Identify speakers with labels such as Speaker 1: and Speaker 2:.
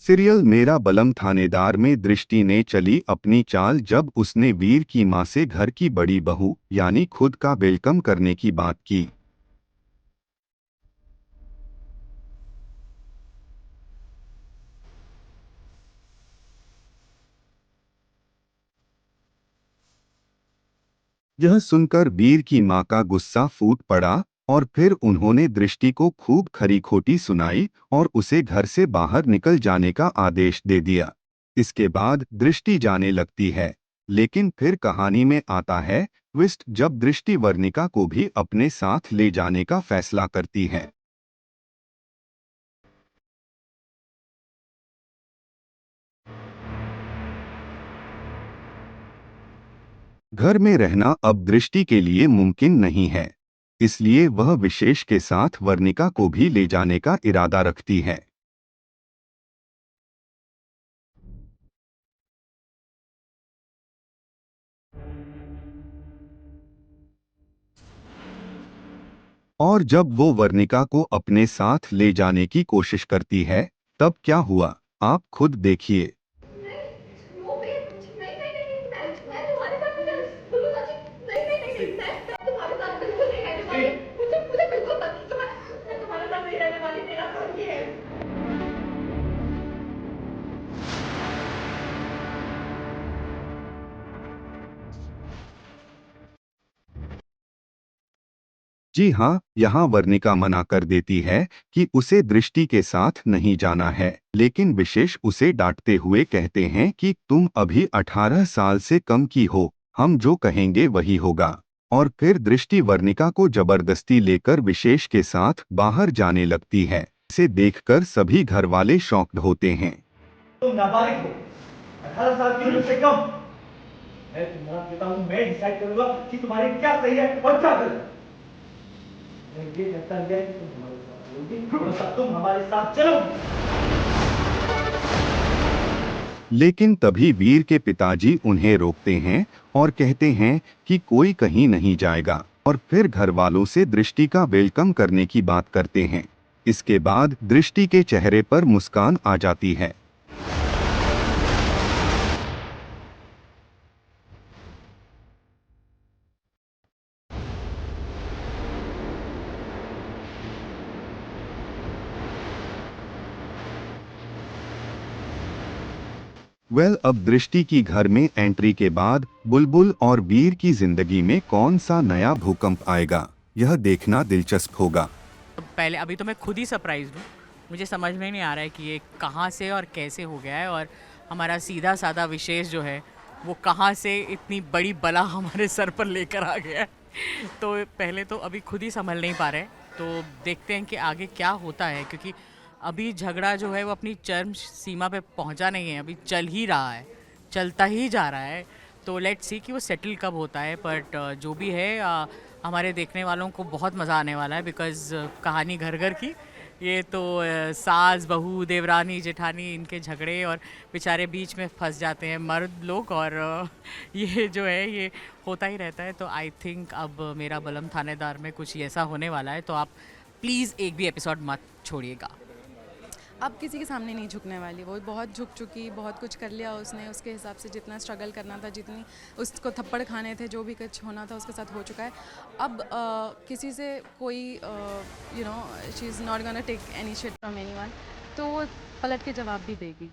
Speaker 1: Serial मेरा बलम थानेदार में दृष्टि ने चली अपनी चाल जब उसने वीर की मां से घर की बड़ी बहू यानी खुद का वेलकम करने की बात की। यह सुनकर वीर की मां का गुस्सा फूट पड़ा और फिर उन्होंने दृष्टि को खूब खरी खोटी सुनाई और उसे घर से बाहर निकल जाने का आदेश दे दिया। इसके बाद दृष्टि जाने लगती है, लेकिन फिर कहानी में आता है ट्विस्ट जब दृष्टि वर्णिका को भी अपने साथ ले जाने का फैसला करती है। घर में रहना अब दृष्टि के लिए मुमकिन नहीं है, इसलिए वह विशेष के साथ वर्णिका को भी ले जाने का इरादा रखती है। और जब वो वर्णिका को अपने साथ ले जाने की कोशिश करती है, तब क्या हुआ आप खुद देखिए।
Speaker 2: वो भी नहीं नहीं नहीं मैं तुम्हारे साथ नहीं बिल्कुल सच्ची नहीं नहीं नहीं मैं तुम्हारे साथ बिल्कुल नहीं रहने वाली मुझे मुझे बिल्कुल मैं तुम्हारे साथ नहीं रहने वाली मेरा काम ये है।
Speaker 1: जी हाँ, यहाँ वर्णिका मना कर देती है कि उसे दृष्टि के साथ नहीं जाना है, लेकिन विशेष उसे डांटते हुए कहते हैं कि तुम अभी 18 साल से कम की हो, हम जो कहेंगे वही होगा। और फिर दृष्टि वर्णिका को जबरदस्ती लेकर विशेष के साथ बाहर जाने लगती है। इसे देखकर सभी घर वाले शॉक्ड होते हैं।
Speaker 3: तुम नाबालिग हो, 18 साल की उम्र से कम। मैं तुम्हारा पिता हूँ, मैं डिसाइड करूंगा कि तुम्हारे क्या सही है और क्या गलत। मैं ये कहता है कि तुम हमारे साथ रहोगी और सब तुम हमारे साथ चलोगी।
Speaker 1: लेकिन तभी वीर के पिताजी उन्हें रोकते हैं और कहते हैं कि कोई कहीं नहीं जाएगा और फिर घर वालों से दृष्टि का वेलकम करने की बात करते हैं। इसके बाद दृष्टि के चेहरे पर मुस्कान आ जाती है। अब दृष्टि की घर में एंट्री के बाद बुलबुल और वीर की जिंदगी में कौन सा नया भूकंप आएगा, यह देखना दिलचस्प होगा।
Speaker 4: पहले अभी तो मैं खुद ही सरप्राइज हूँ। मुझे समझ में नहीं आ रहा है कि ये कहाँ से और कैसे हो गया है, और हमारा सीधा साधा विशेष जो है वो कहाँ से इतनी बड़ी बला हमारे सर पर लेकर आ गया है। तो पहले तो अभी खुद ही संभल नहीं पा रहे, तो देखते हैं कि आगे क्या होता है, क्योंकि अभी झगड़ा जो है वो अपनी चरम सीमा पे पहुंचा नहीं है, अभी चल ही रहा है, चलता ही जा रहा है। तो लेट्स सी कि वो सेटल कब होता है, बट जो भी है हमारे देखने वालों को बहुत मज़ा आने वाला है, बिकॉज़ कहानी घर घर की। ये तो सास बहू देवरानी जेठानी इनके झगड़े और बेचारे बीच में फंस जाते हैं मर्द लोग, और ये जो है ये होता ही रहता है। तो आई थिंक अब मेरा बलम थानेदार में कुछ ऐसा होने वाला है, तो आप प्लीज़ एक भी एपिसोड मत छोड़िएगा।
Speaker 5: अब किसी के सामने नहीं झुकने वाली, वो बहुत झुक चुकी, बहुत कुछ कर लिया उसने, उसके हिसाब से जितना स्ट्रगल करना था, जितनी उसको थप्पड़ खाने थे, जो भी कुछ होना था उसके साथ हो चुका है। अब किसी से कोई she is not gonna take any shit from anyone, तो वो पलट के जवाब भी देगी।